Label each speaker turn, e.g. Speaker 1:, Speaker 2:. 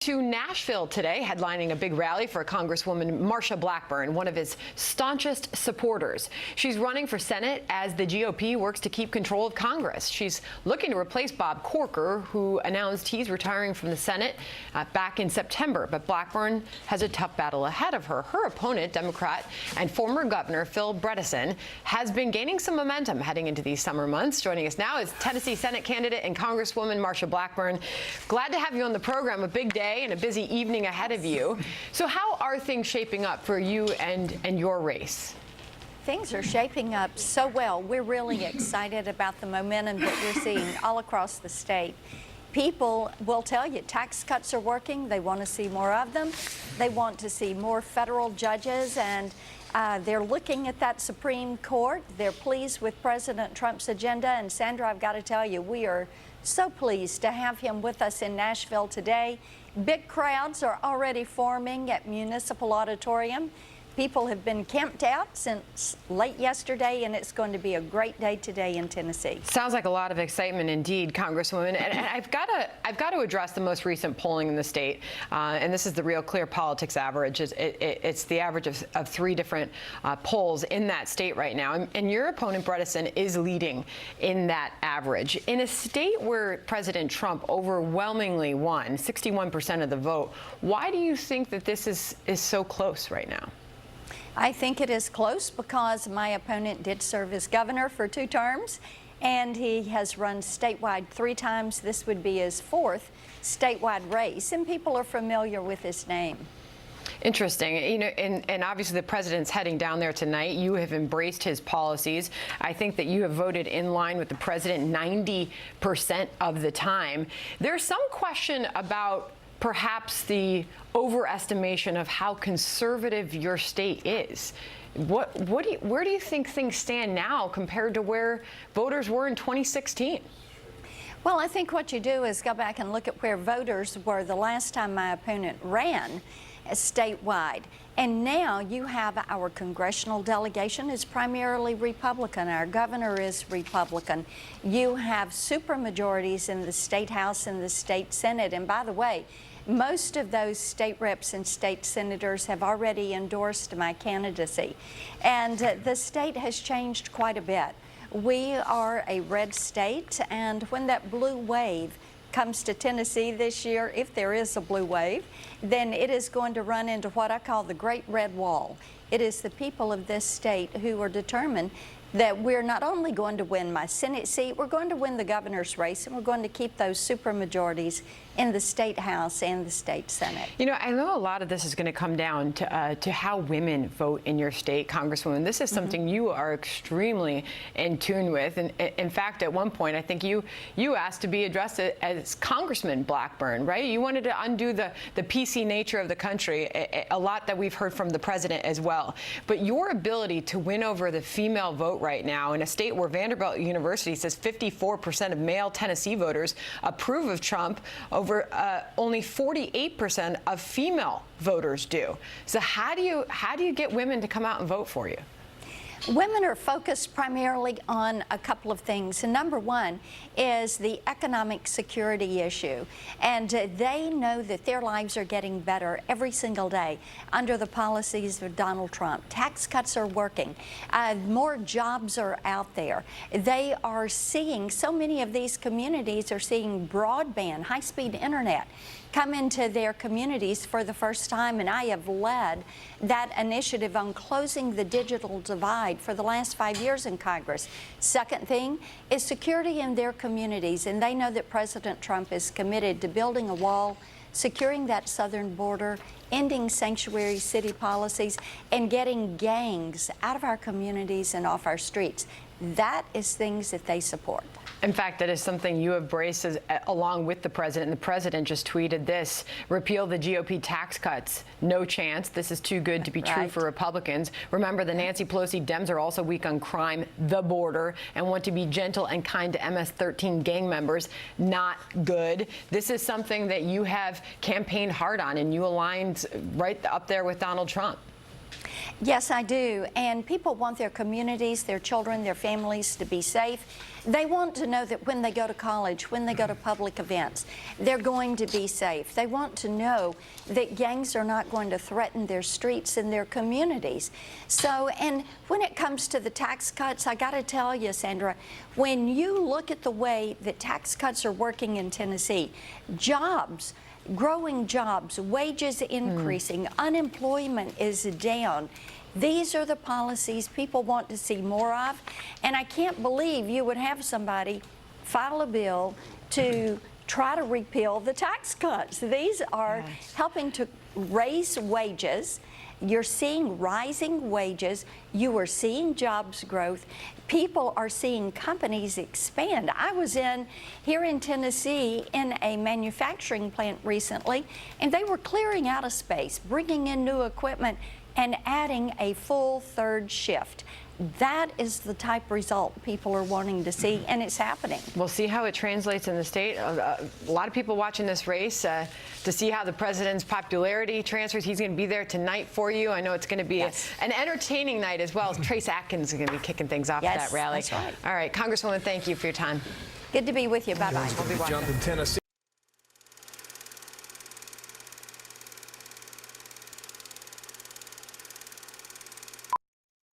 Speaker 1: to Nashville today, headlining a big rally for Congresswoman Marsha Blackburn, one of his staunchest supporters. She's running for Senate as the GOP works to keep control of Congress. She's looking to replace Bob Corker, who announced he's retiring from the Senate back in September. But Blackburn has a tough battle ahead of her. Her opponent, Democrat and former Governor Phil Bredesen, has been gaining some momentum heading into these summer months. Joining us now is Tennessee Senate candidate and Congresswoman Marsha Blackburn. Glad to have you on the program. A big day and a busy evening ahead of you. So how are things shaping up for you and your race?
Speaker 2: Things are shaping up so well. We're really excited about the momentum that we're seeing all across the state. People will tell you tax cuts are working. They want to see more of them. They want to see more federal judges, and they're looking at that Supreme Court. They're pleased with President Trump's agenda. And Sandra, I've got to tell you, we are so pleased to have him with us in Nashville today. Big crowds are already forming at Municipal Auditorium. People have been camped out since late yesterday, and it's going to be a great day today in Tennessee. Sounds
Speaker 1: like a lot of excitement indeed, Congresswoman. And I've got to address the most recent polling in the state, and this is the Real Clear Politics average. It's the average of three different polls in that state right now, and your opponent Bredesen is leading in that average. In a state where President Trump overwhelmingly won, 61% of the vote, why do you think that this is so close right now?
Speaker 2: I think it is close because my opponent did serve as governor for 2 terms, and he has run statewide 3 times. This would be his 4th statewide race, and people are familiar with his name.
Speaker 1: Interesting. You know, and obviously the president's heading down there tonight. You have embraced his policies. I think that you have voted in line with the president 90% of the time. There's some question about perhaps the overestimation of how conservative your state is. Where do you think things stand now compared to where voters were in 2016?
Speaker 2: Well, I think what you do is go back and look at where voters were the last time my opponent ran statewide. And now you have our congressional delegation is primarily Republican. Our governor is Republican. You have supermajorities in the state house and the state senate. And by the way, most of those state reps and state senators have already endorsed my candidacy. And the state has changed quite a bit. We are a red state, and when that blue wave comes to Tennessee this year, if there is a blue wave, then it is going to run into what I call the Great Red Wall. It is the people of this state who are determined that we're not only going to win my Senate seat, we're going to win the governor's race, and we're going to keep those supermajorities in the state house and the state senate.
Speaker 1: You know, I know a lot of this is going to come down to how women vote in your state, Congresswoman. This is something you are extremely in tune with. And in fact, at one point, I think you asked to be addressed as Congressman Blackburn, right? You wanted to undo the PC nature of the country, a lot that we've heard from the president as well. But your ability to win over the female vote right now in a state where Vanderbilt University says 54% of male Tennessee voters approve of Trump, over only 48% of female voters do. So how do you get women to come out and vote for you?
Speaker 2: Women are focused primarily on a couple of things. And number one is the economic security issue. And they know that their lives are getting better every single day under the policies of Donald Trump. Tax cuts are working. More jobs are out there. They are seeing, so many of these communities are seeing broadband, high-speed internet come into their communities for the first time, and I have led that initiative on closing the digital divide for the last 5 years in Congress. Second thing is security in their communities, and they know that President Trump is committed to building a wall, securing that southern border, ending sanctuary city policies, and getting gangs out of our communities and off our streets. That is things that they support.
Speaker 1: In fact, that is something you embrace along with the president. The president just tweeted this: repeal the GOP tax cuts. No chance. This is too good to be true for Republicans. Remember, the Nancy Pelosi Dems are also weak on crime, the border, and want to be gentle and kind to MS-13 gang members. Not good. This is something that you have campaigned hard on, and you aligned right up there with Donald Trump.
Speaker 2: Yes, I do. And people want their communities, their children, their families to be safe. They want to know that when they go to college, when they go to public events, they're going to be safe. They want to know that gangs are not going to threaten their streets and their communities. So, and when it comes to the tax cuts, I got to tell you, Sandra, when you look at the way that tax cuts are working in Tennessee, jobs, growing jobs, wages increasing, unemployment is down. These are the policies people want to see more of, and I can't believe you would have somebody file a bill to try to repeal the tax cuts. These are helping to raise wages. You're seeing rising wages. You are seeing jobs growth. People are seeing companies expand. I was here in Tennessee in a manufacturing plant recently, and they were clearing out of space, bringing in new equipment, and adding a full third shift. That is the type of result people are wanting to see, and it's happening.
Speaker 1: We'll see how it translates in the state. A lot of people watching this race to see how the president's popularity transfers. He's going to be there tonight for you. I know it's going to be an entertaining night as well. Trace Atkins is going to be kicking things off at that rally.
Speaker 2: That's right.
Speaker 1: All right, Congresswoman, thank you for your time.
Speaker 2: Good to be with you. Bye-bye.
Speaker 3: We'll be watching.